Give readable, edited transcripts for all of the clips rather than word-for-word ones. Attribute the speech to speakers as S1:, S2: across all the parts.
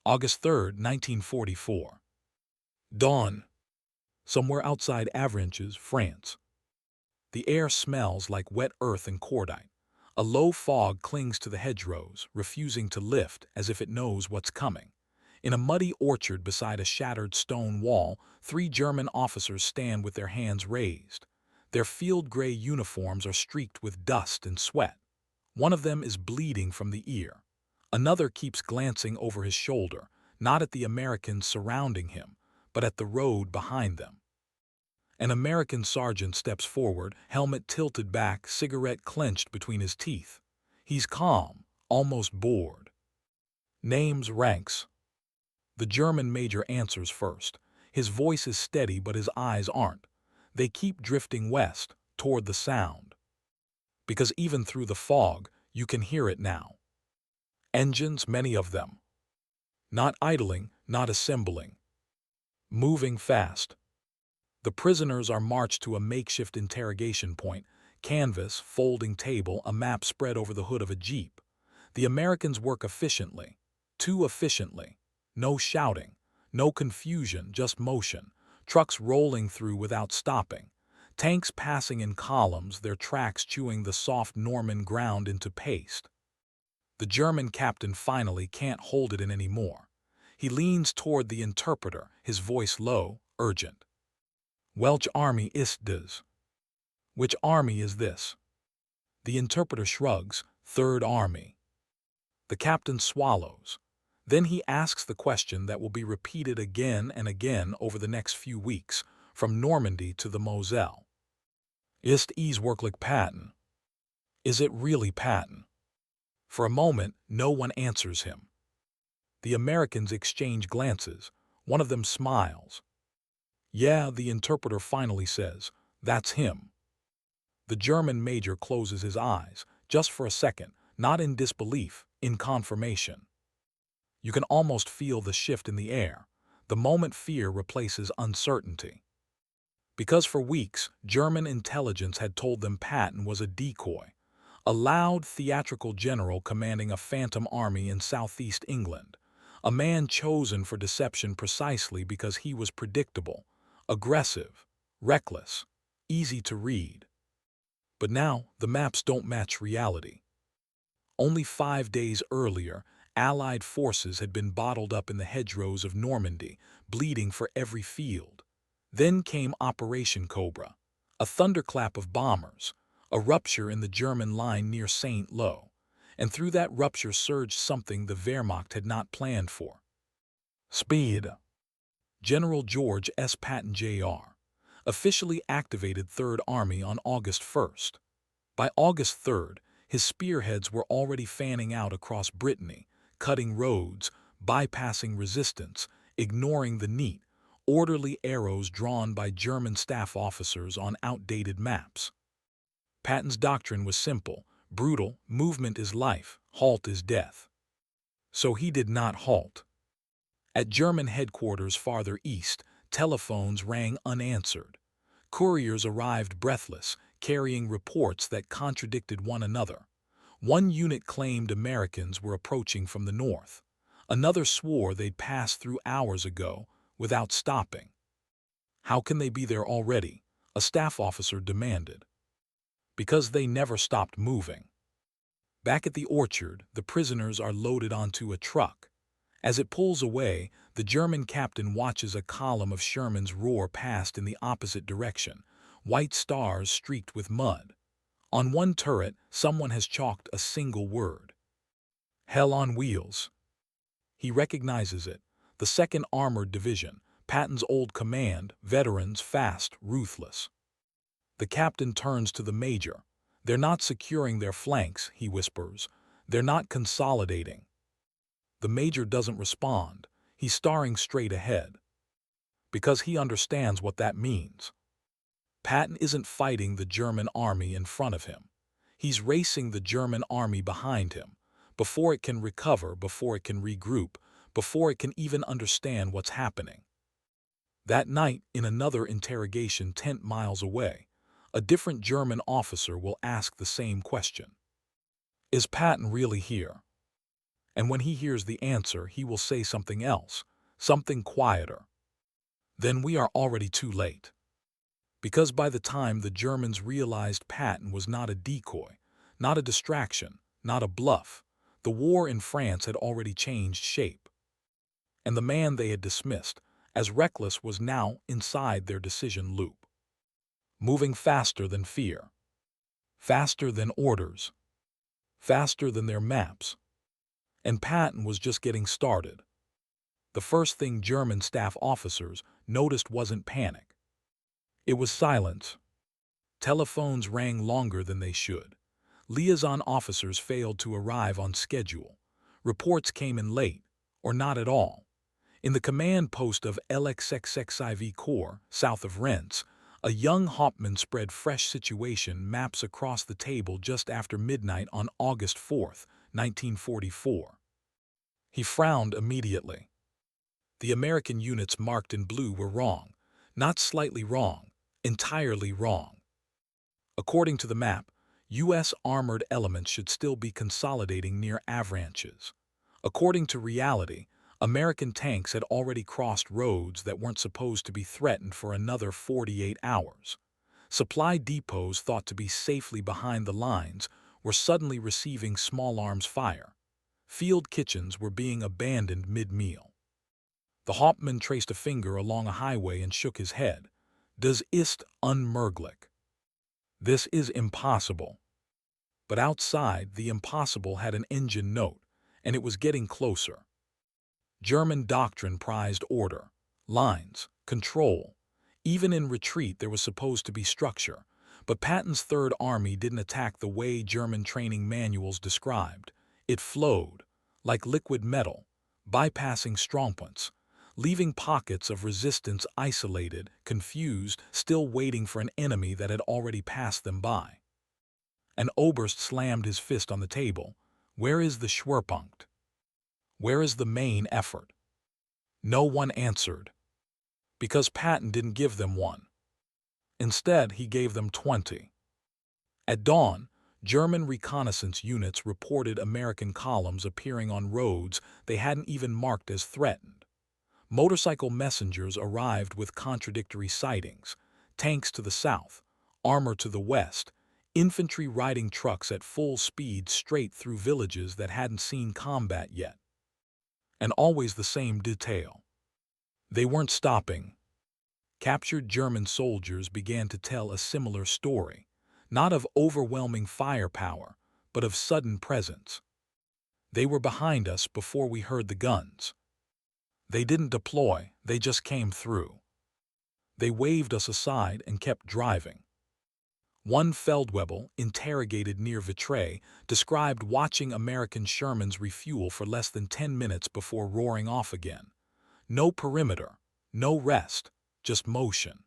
S1: August 3rd, 1944. Dawn. Somewhere outside Avranches, France. The air smells like wet earth and cordite. A low fog clings to the hedgerows, refusing to lift as if it knows what's coming. In a muddy orchard beside a shattered stone wall, 3 German officers stand with their hands raised. Their field-gray uniforms are streaked with dust and sweat. One of them is bleeding from the ear. Another keeps glancing over his shoulder, not at the Americans surrounding him, but at the road behind them. An American sergeant steps forward, helmet tilted back, cigarette clenched between his teeth. He's calm, almost bored. Names, ranks. The German major answers first. His voice is steady, but his eyes aren't. They keep drifting west, toward the sound. Because even through the fog, you can hear it now. Engines, many of them. Not idling, not assembling. Moving fast. The prisoners are marched to a makeshift interrogation point, canvas, folding table, a map spread over the hood of a jeep. The Americans work efficiently, too efficiently. No shouting, no confusion, just motion. Trucks rolling through without stopping. Tanks passing in columns, their tracks chewing the soft Norman ground into paste. The German captain finally can't hold it in anymore. He leans toward the interpreter, his voice low, urgent. "Welch army ist das?" Which army is this? The interpreter shrugs, Third Army. The captain swallows. Then he asks the question that will be repeated again and again over the next few weeks, from Normandy to the Moselle. Ist es wirklich Patton? Is it really Patton? For a moment, no one answers him. The Americans exchange glances. One of them smiles. "Yeah," the interpreter finally says, "that's him." The German major closes his eyes, just for a second, not in disbelief, in confirmation. You can almost feel the shift in the air, the moment fear replaces uncertainty. Because for weeks, German intelligence had told them Patton was a decoy, a loud, theatrical general commanding a phantom army in southeast England, a man chosen for deception precisely because he was predictable, aggressive, reckless, easy to read. But now, the maps don't match reality. Only 5 days earlier, Allied forces had been bottled up in the hedgerows of Normandy, bleeding for every field. Then came Operation Cobra, a thunderclap of bombers, a rupture in the German line near St. Lo, and through that rupture surged something the Wehrmacht had not planned for. Speed. General George S. Patton Jr. officially activated Third Army on August 1st. By August 3rd, his spearheads were already fanning out across Brittany, cutting roads, bypassing resistance, ignoring the neat, orderly arrows drawn by German staff officers on outdated maps. Patton's doctrine was simple, brutal: movement is life, halt is death. So he did not halt. At German headquarters farther east, telephones rang unanswered. Couriers arrived breathless, carrying reports that contradicted one another. One unit claimed Americans were approaching from the north. Another swore they'd passed through hours ago, without stopping. "How can they be there already?" a staff officer demanded. "Because they never stopped moving." Back at the orchard, the prisoners are loaded onto a truck. As it pulls away, the German captain watches a column of Shermans roar past in the opposite direction, white stars streaked with mud. On one turret, someone has chalked a single word. Hell on wheels. He recognizes it. The 2nd Armored Division, Patton's old command, veterans, fast, ruthless. The captain turns to the major. "They're not securing their flanks," he whispers. "They're not consolidating." The major doesn't respond. He's staring straight ahead. Because he understands what that means. Patton isn't fighting the German army in front of him. He's racing the German army behind him, before it can recover, before it can regroup, before it can even understand what's happening. That night, in another interrogation 10 miles away, a different German officer will ask the same question. Is Patton really here? And when he hears the answer, he will say something else, something quieter. Then we are already too late. Because by the time the Germans realized Patton was not a decoy, not a distraction, not a bluff, the war in France had already changed shape. And the man they had dismissed as reckless was now inside their decision loop, moving faster than fear, faster than orders, faster than their maps. And Patton was just getting started. The first thing German staff officers noticed wasn't panic. It was silence. Telephones rang longer than they should. Liaison officers failed to arrive on schedule. Reports came in late, or not at all. In the command post of LXXXIV Corps, south of Rennes, a young Hauptmann spread fresh situation maps across the table just after midnight on August 4, 1944. He frowned immediately. The American units marked in blue were wrong, not slightly wrong, entirely wrong. According to the map, U.S. armored elements should still be consolidating near Avranches. According to reality, American tanks had already crossed roads that weren't supposed to be threatened for another 48 hours. Supply depots thought to be safely behind the lines were suddenly receiving small arms fire. Field kitchens were being abandoned mid-meal. The Hauptmann traced a finger along a highway and shook his head. Das ist unmöglich. This is impossible. But outside, the impossible had an engine note, and it was getting closer. German doctrine prized order, lines, control. Even in retreat there was supposed to be structure, but Patton's Third Army didn't attack the way German training manuals described. It flowed, like liquid metal, bypassing strongpoints, leaving pockets of resistance isolated, confused, still waiting for an enemy that had already passed them by. An Oberst slammed his fist on the table. Where is the Schwerpunkt? Where is the main effort? No one answered. Because Patton didn't give them one. Instead, he gave them 20. At dawn, German reconnaissance units reported American columns appearing on roads they hadn't even marked as threatened. Motorcycle messengers arrived with contradictory sightings, tanks to the south, armor to the west, infantry riding trucks at full speed straight through villages that hadn't seen combat yet. And always the same detail. They weren't stopping. Captured German soldiers began to tell a similar story, not of overwhelming firepower, but of sudden presence. They were behind us before we heard the guns. They didn't deploy, they just came through. They waved us aside and kept driving. One Feldwebel, interrogated near Vitré, described watching American Shermans refuel for less than 10 minutes before roaring off again. No perimeter, no rest, just motion.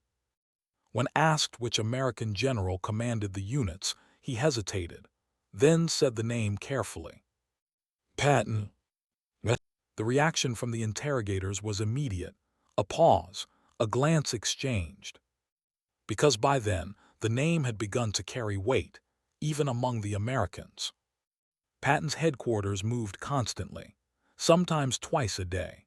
S1: When asked which American general commanded the units, he hesitated, then said the name carefully. Patton. The reaction from the interrogators was immediate, a pause, a glance exchanged. Because by then, the name had begun to carry weight, even among the Americans. Patton's headquarters moved constantly, sometimes twice a day.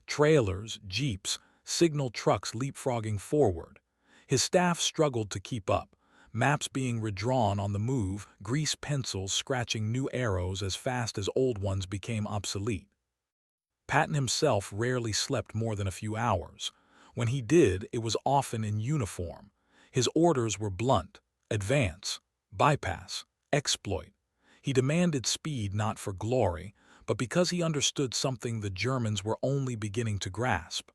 S1: Trailers, jeeps, signal trucks leapfrogging forward. His staff struggled to keep up, maps being redrawn on the move, grease pencils scratching new arrows as fast as old ones became obsolete. Patton himself rarely slept more than a few hours. When he did, it was often in uniform. His orders were blunt: advance, bypass, exploit. He demanded speed not for glory, but because he understood something the Germans were only beginning to grasp.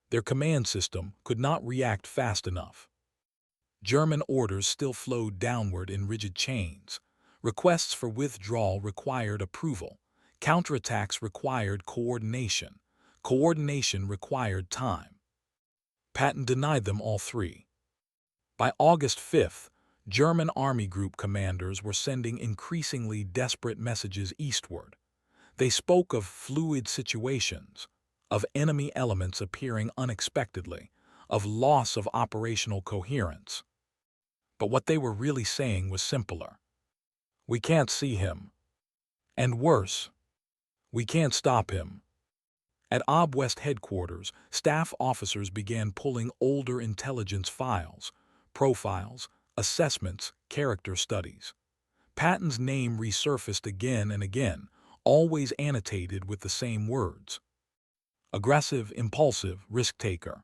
S1: Their command system could not react fast enough. German orders still flowed downward in rigid chains. Requests for withdrawal required approval. Counterattacks required coordination. Coordination required time. Patton denied them all three. By August 5th, German Army Group commanders were sending increasingly desperate messages eastward. They spoke of fluid situations, of enemy elements appearing unexpectedly, of loss of operational coherence. But what they were really saying was simpler. We can't see him. And worse, We can't stop him. At OB West headquarters, staff officers began pulling older intelligence files, profiles, assessments, character studies. Patton's name resurfaced again and again, always annotated with the same words. Aggressive, impulsive, risk-taker.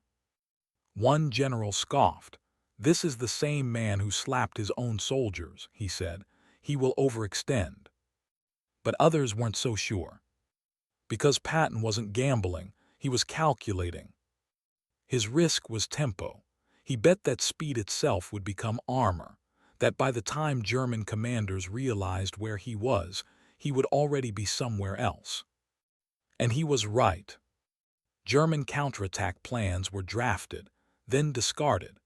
S1: One general scoffed. "This is the same man who slapped his own soldiers," he said. "He will overextend." But others weren't so sure. Because Patton wasn't gambling, he was calculating. His risk was tempo. He bet that speed itself would become armor, that by the time German commanders realized where he would already be somewhere else. And he was right. German counterattack plans were drafted, then discarded.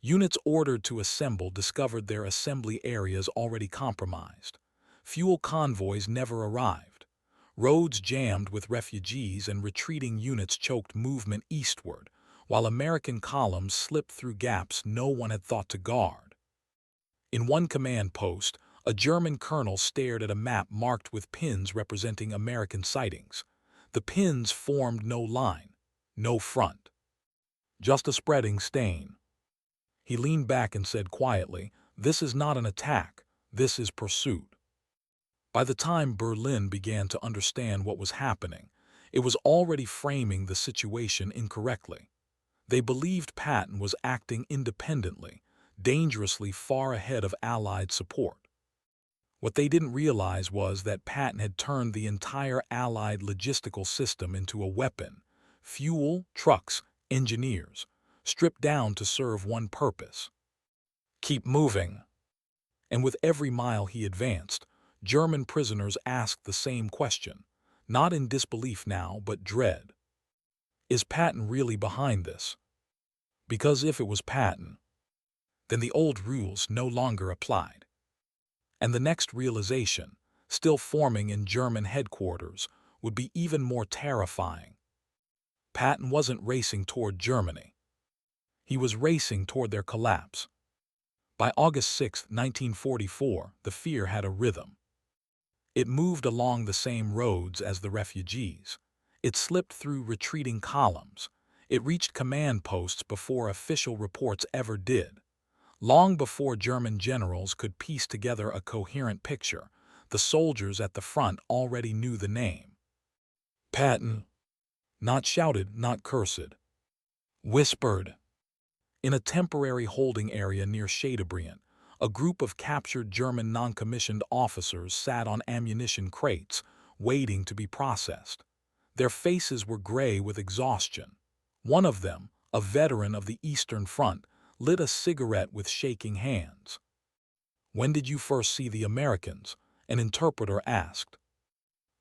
S1: Units ordered to assemble discovered their assembly areas already compromised. Fuel convoys never arrived. Roads jammed with refugees and retreating units choked movement eastward, while American columns slipped through gaps no one had thought to guard. In one command post, a German colonel stared at a map marked with pins representing American sightings. The pins formed no line, no front, just a spreading stain. He leaned back and said quietly, "This is not an attack, this is pursuit." By the time Berlin began to understand what was happening, it was already framing the situation incorrectly. They believed Patton was acting independently, dangerously far ahead of Allied support. What they didn't realize was that Patton had turned the entire Allied logistical system into a weapon: fuel, trucks, engineers, stripped down to serve one purpose: keep moving. And with every mile he advanced, German prisoners asked the same question, not in disbelief now, but dread. Is Patton really behind this? Because if it was Patton, then the old rules no longer applied. And the next realization, still forming in German headquarters, would be even more terrifying. Patton wasn't racing toward Germany. He was racing toward their collapse. By August 6, 1944, the fear had a rhythm. It moved along the same roads as the refugees. It slipped through retreating columns. It reached command posts before official reports ever did. Long before German generals could piece together a coherent picture, the soldiers at the front already knew the name. Patton. Not shouted, not cursed. Whispered. In a temporary holding area near Chateaubriand, a group of captured German non-commissioned officers sat on ammunition crates, waiting to be processed. Their faces were gray with exhaustion. One of them, a veteran of the Eastern Front, lit a cigarette with shaking hands. "When did you first see the Americans?" an interpreter asked.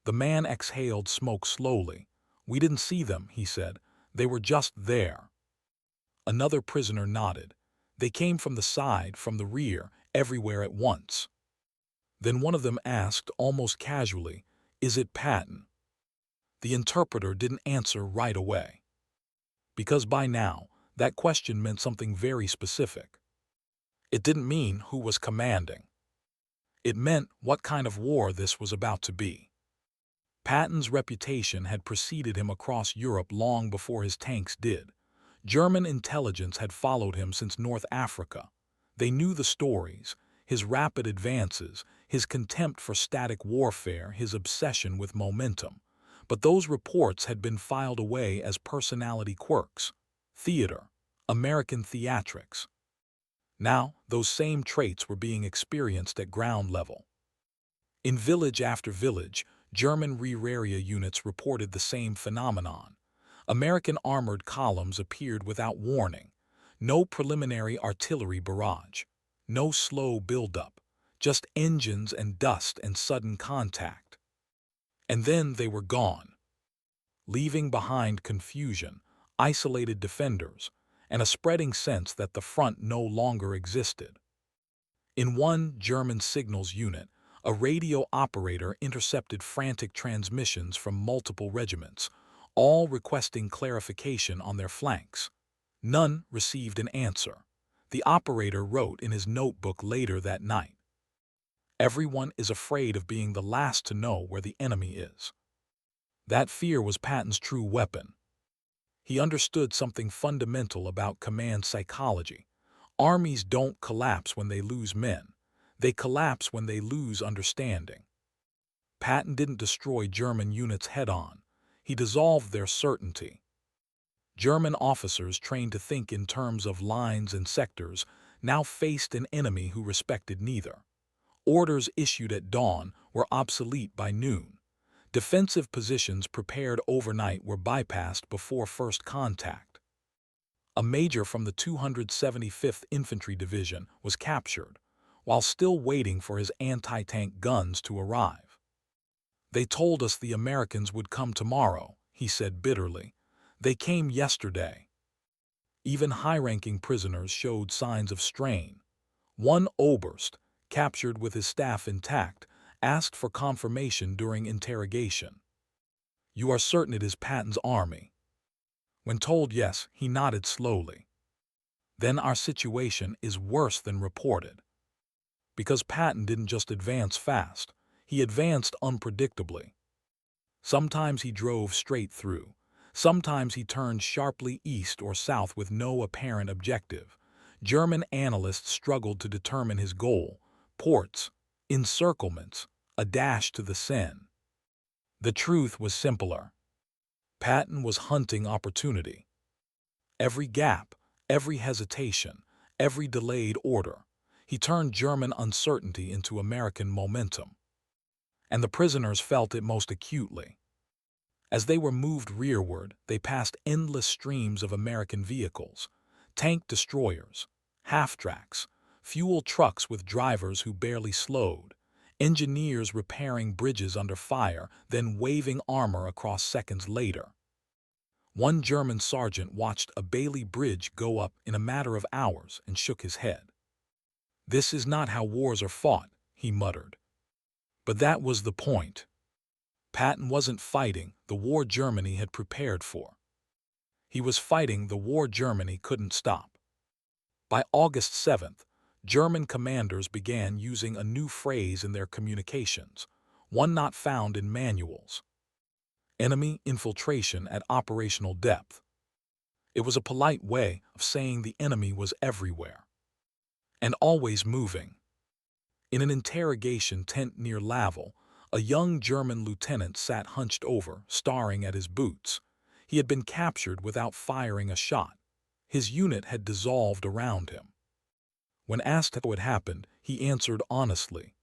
S1: The man exhaled smoke slowly. "We didn't see them," he said. "They were just there." Another prisoner nodded. "They came from the side, from the rear, everywhere at once." Then one of them asked, almost casually, "Is it Patton?" The interpreter didn't answer right away. Because by now, that question meant something very specific. It didn't mean who was commanding. It meant what kind of war this was about to be. Patton's reputation had preceded him across Europe long before his tanks did. German intelligence had followed him since North Africa. They knew the stories, his rapid advances, his contempt for static warfare, his obsession with momentum. But those reports had been filed away as personality quirks, theater, American theatrics. Now, those same traits were being experienced at ground level. In village after village, German rear-area units reported the same phenomenon. American armored columns appeared without warning. No preliminary artillery barrage. No slow buildup. Just engines and dust and sudden contact. And then they were gone, leaving behind confusion, isolated defenders, and a spreading sense that the front no longer existed. In one German signals unit, a radio operator intercepted frantic transmissions from multiple regiments, all requesting clarification on their flanks. None received an answer. The operator wrote in his notebook later that night, "Everyone is afraid of being the last to know where the enemy is." That fear was Patton's true weapon. He understood something fundamental about command psychology. Armies don't collapse when they lose men. They collapse when they lose understanding. Patton didn't destroy German units head-on. He dissolved their certainty. German officers trained to think in terms of lines and sectors now faced an enemy who respected neither. Orders issued at dawn were obsolete by noon. Defensive positions prepared overnight were bypassed before first contact. A major from the 275th Infantry Division was captured, while still waiting for his anti-tank guns to arrive. "They told us the Americans would come tomorrow," he said bitterly. "They came yesterday." Even high-ranking prisoners showed signs of strain. One Oberst, captured with his staff intact, asked for confirmation during interrogation. "You are certain it is Patton's army?" When told yes, he nodded slowly. "Then our situation is worse than reported." Because Patton didn't just advance fast, he advanced unpredictably. Sometimes he drove straight through. Sometimes he turned sharply east or south with no apparent objective. German analysts struggled to determine his goal: ports, encirclements, a dash to the Seine. The truth was simpler. Patton was hunting opportunity. Every gap, every hesitation, every delayed order, he turned German uncertainty into American momentum. And the prisoners felt it most acutely. As they were moved rearward, they passed endless streams of American vehicles, tank destroyers, half-tracks, fuel trucks with drivers who barely slowed, engineers repairing bridges under fire, then waving armor across seconds later. One German sergeant watched a Bailey Bridge go up in a matter of hours and shook his head. "This is not how wars are fought," he muttered. But that was the point. Patton wasn't fighting the war Germany had prepared for. He was fighting the war Germany couldn't stop. By August 7th, German commanders began using a new phrase in their communications, one not found in manuals: enemy infiltration at operational depth. It was a polite way of saying the enemy was everywhere and always moving. In an interrogation tent near Laval, a young German lieutenant sat hunched over, staring at his boots. He had been captured without firing a shot. His unit had dissolved around him. When asked how it happened, he answered honestly.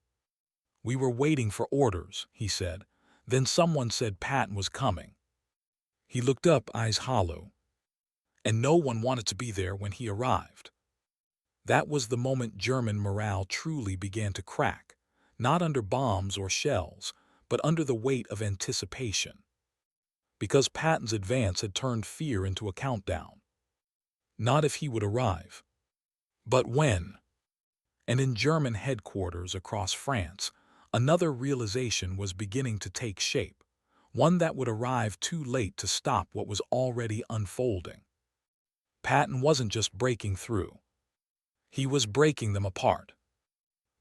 S1: "We were waiting for orders," he said. "Then someone said Patton was coming." He looked up, eyes hollow. "And no one wanted to be there when he arrived." That was the moment German morale truly began to crack, not under bombs or shells, but under the weight of anticipation. Because Patton's advance had turned fear into a countdown. Not if he would arrive, but when. And in German headquarters across France, another realization was beginning to take shape, one that would arrive too late to stop what was already unfolding. Patton wasn't just breaking through. He was breaking them apart.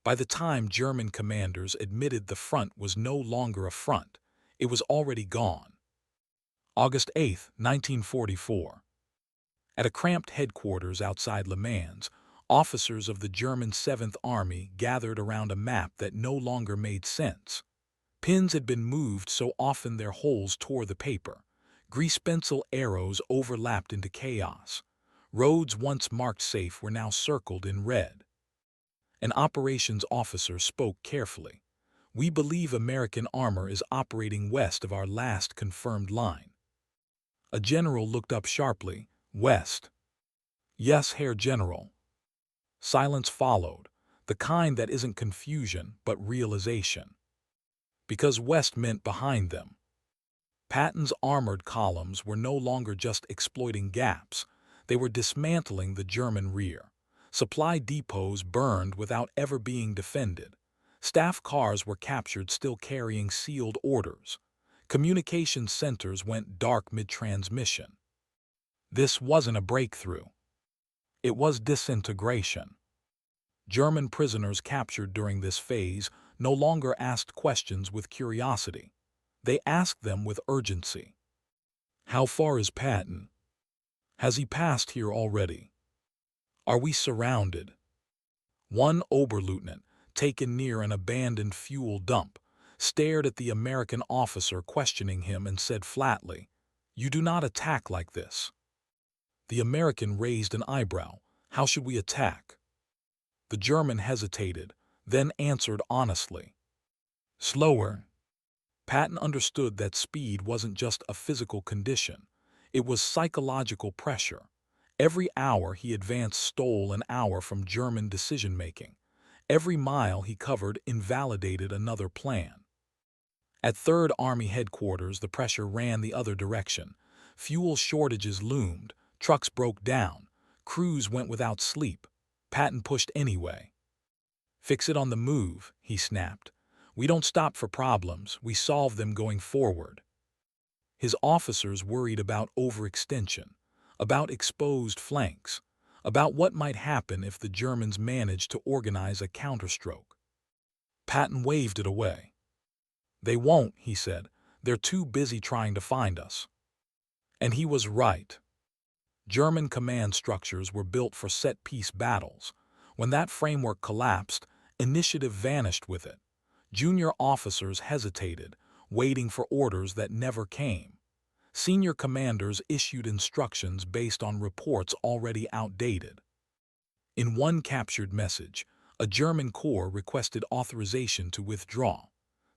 S1: By the time German commanders admitted the front was no longer a front, it was already gone. August 8, 1944. At a cramped headquarters outside Le Mans, officers of the German 7th Army gathered around a map that no longer made sense. Pins had been moved so often their holes tore the paper. Grease-pencil arrows overlapped into chaos. Roads once marked safe were now circled in red. An operations officer spoke carefully. "We believe American armor is operating west of our last confirmed line." A general looked up sharply. "West?" "Yes, Herr General." Silence followed, the kind that isn't confusion but realization. Because west meant behind them. Patton's armored columns were no longer just exploiting gaps. They were dismantling the German rear. Supply depots burned without ever being defended. Staff cars were captured still carrying sealed orders. Communication centers went dark mid-transmission. This wasn't a breakthrough. It was disintegration. German prisoners captured during this phase no longer asked questions with curiosity. They asked them with urgency. How far is Patton? Has he passed here already? Are we surrounded? One Oberleutnant, taken near an abandoned fuel dump, stared at the American officer questioning him and said flatly, "You do not attack like this." The American raised an eyebrow. How should we attack? The German hesitated, then answered honestly. Slower. Patton understood that speed wasn't just a physical condition. It was psychological pressure. Every hour he advanced stole an hour from German decision-making. Every mile he covered invalidated another plan. At Third Army headquarters, the pressure ran the other direction. Fuel shortages loomed, trucks broke down, crews went without sleep. Patton pushed anyway. "Fix it on the move," he snapped. "We don't stop for problems, we solve them going forward." His officers worried about overextension, about exposed flanks, about what might happen if the Germans managed to organize a counterstroke. Patton waved it away. "They won't," he said. "They're too busy trying to find us." And he was right. German command structures were built for set-piece battles. When that framework collapsed, initiative vanished with it. Junior officers hesitated, waiting for orders that never came. Senior commanders issued instructions based on reports already outdated. In one captured message, a German corps requested authorization to withdraw.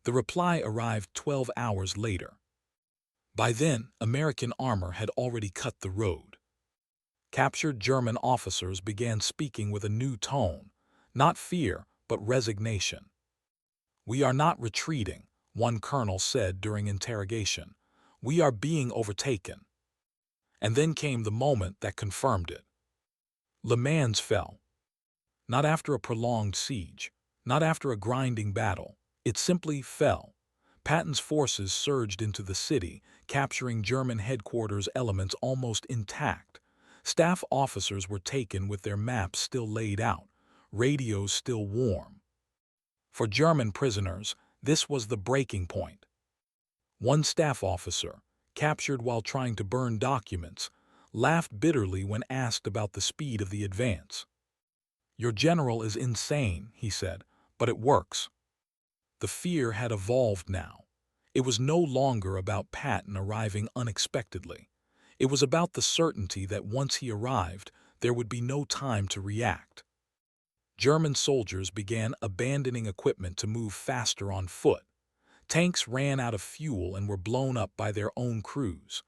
S1: The reply arrived 12 hours later. By then, American armor had already cut the road. Captured German officers began speaking with a new tone, not fear, but resignation. "We are not retreating," one colonel said during interrogation. "We are being overtaken." And then came the moment that confirmed it. Le Mans fell. Not after a prolonged siege, not after a grinding battle. It simply fell. Patton's forces surged into the city, capturing German headquarters elements almost intact. Staff officers were taken with their maps still laid out, radios still warm. For German prisoners, this was the breaking point. One staff officer, captured while trying to burn documents, laughed bitterly when asked about the speed of the advance. "Your general is insane," he said, "but it works." The fear had evolved now. It was no longer about Patton arriving unexpectedly. It was about the certainty that once he arrived, there would be no time to react. German soldiers began abandoning equipment to move faster on foot. Tanks ran out of fuel and were blown up by their own crews.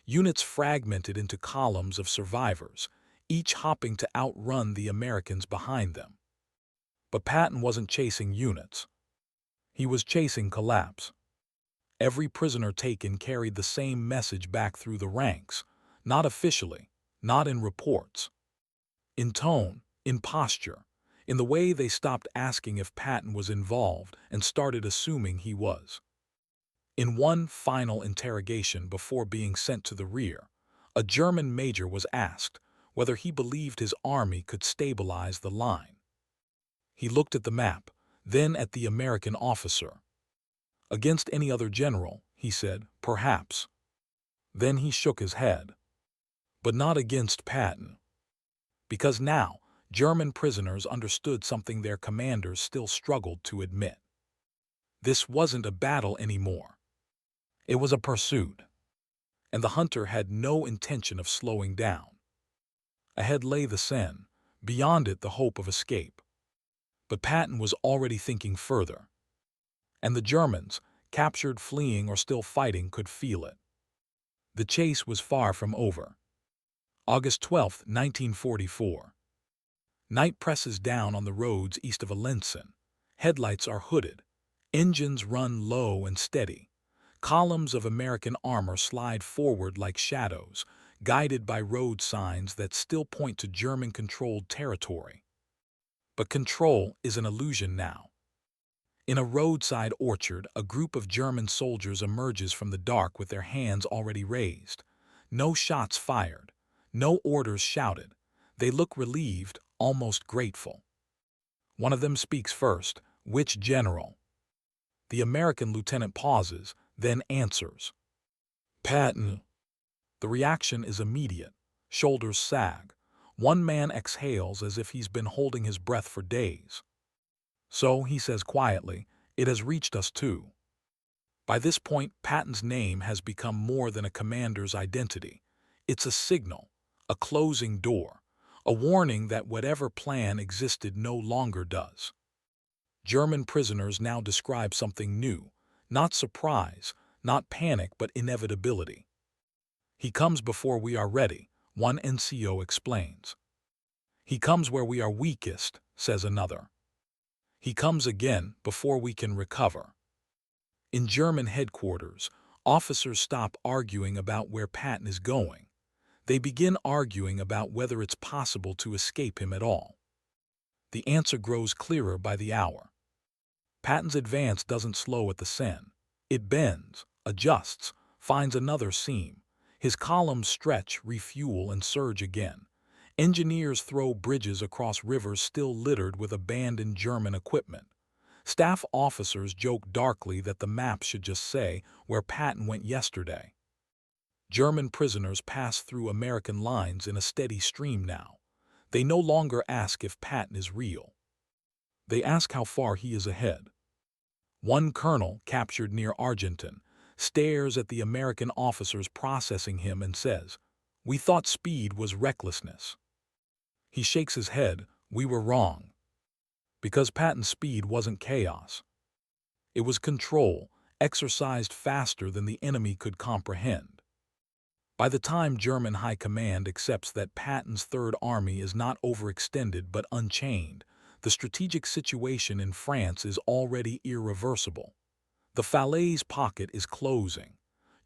S1: Units fragmented into columns of survivors, each hopping to outrun the Americans behind them. But Patton wasn't chasing units. He was chasing collapse. Every prisoner taken carried the same message back through the ranks, not officially, not in reports. In tone, in posture, in the way they stopped asking if Patton was involved and started assuming he was. In one final interrogation before being sent to the rear, a German major was asked whether he believed his army could stabilize the line. He looked at the map, then at the American officer. "Against any other general," he said, "perhaps." Then he shook his head. "But not against Patton." Because now, German prisoners understood something their commanders still struggled to admit. This wasn't a battle anymore. It was a pursuit. And the hunter had no intention of slowing down. Ahead lay the Seine, beyond it the hope of escape. But Patton was already thinking further. And the Germans, captured, fleeing, or still fighting, could feel it. The chase was far from over. August 12, 1944. Night presses down on the roads east of Alençon. Headlights are hooded. Engines run low and steady. Columns of American armor slide forward like shadows, guided by road signs that still point to German-controlled territory. But control is an illusion now. In a roadside orchard, a group of German soldiers emerges from the dark with their hands already raised. No shots fired. No orders shouted. They look relieved, almost grateful. One of them speaks first. "Which general?" The American lieutenant pauses, then answers. Patton. The reaction is immediate. Shoulders sag. One man exhales as if he's been holding his breath for days. So, he says quietly, it has reached us too. By this point, Patton's name has become more than a commander's identity. It's a signal, a closing door, a warning that whatever plan existed no longer does. German prisoners now describe something new, not surprise, not panic, but inevitability. He comes before we are ready, one NCO explains. He comes where we are weakest, says another. He comes again before we can recover. In German headquarters, officers stop arguing about where Patton is going. They begin arguing about whether it's possible to escape him at all. The answer grows clearer by the hour. Patton's advance doesn't slow at the Seine. It bends, adjusts, finds another seam. His columns stretch, refuel, and surge again. Engineers throw bridges across rivers still littered with abandoned German equipment. Staff officers joke darkly that the map should just say where Patton went yesterday. German prisoners pass through American lines in a steady stream now. They no longer ask if Patton is real. They ask how far he is ahead. One colonel, captured near Argenton, stares at the American officers processing him and says, "We thought speed was recklessness." He shakes his head, "We were wrong." Because Patton's speed wasn't chaos. It was control, exercised faster than the enemy could comprehend. By the time German High Command accepts that Patton's Third Army is not overextended but unchained, the strategic situation in France is already irreversible. The Falaise pocket is closing.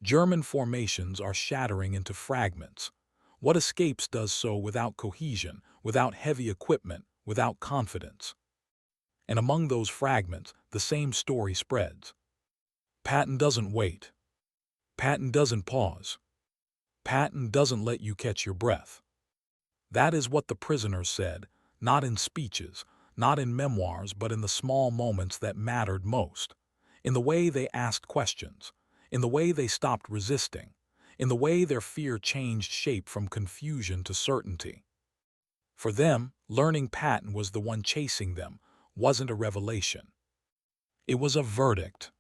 S1: German formations are shattering into fragments. What escapes does so without cohesion, without heavy equipment, without confidence. And among those fragments, the same story spreads. Patton doesn't wait. Patton doesn't pause. Patton doesn't let you catch your breath. That is what the prisoners said, not in speeches, not in memoirs, but in the small moments that mattered most. In the way they asked questions, in the way they stopped resisting, in the way their fear changed shape from confusion to certainty. For them, learning Patton was the one chasing them wasn't a revelation. It was a verdict.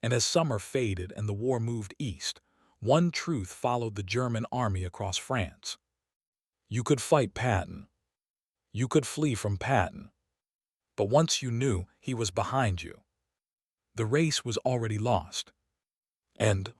S1: And as summer faded and the war moved east, one truth followed the German army across France. You could fight Patton. You could flee from Patton. But once you knew he was behind you, the race was already lost. And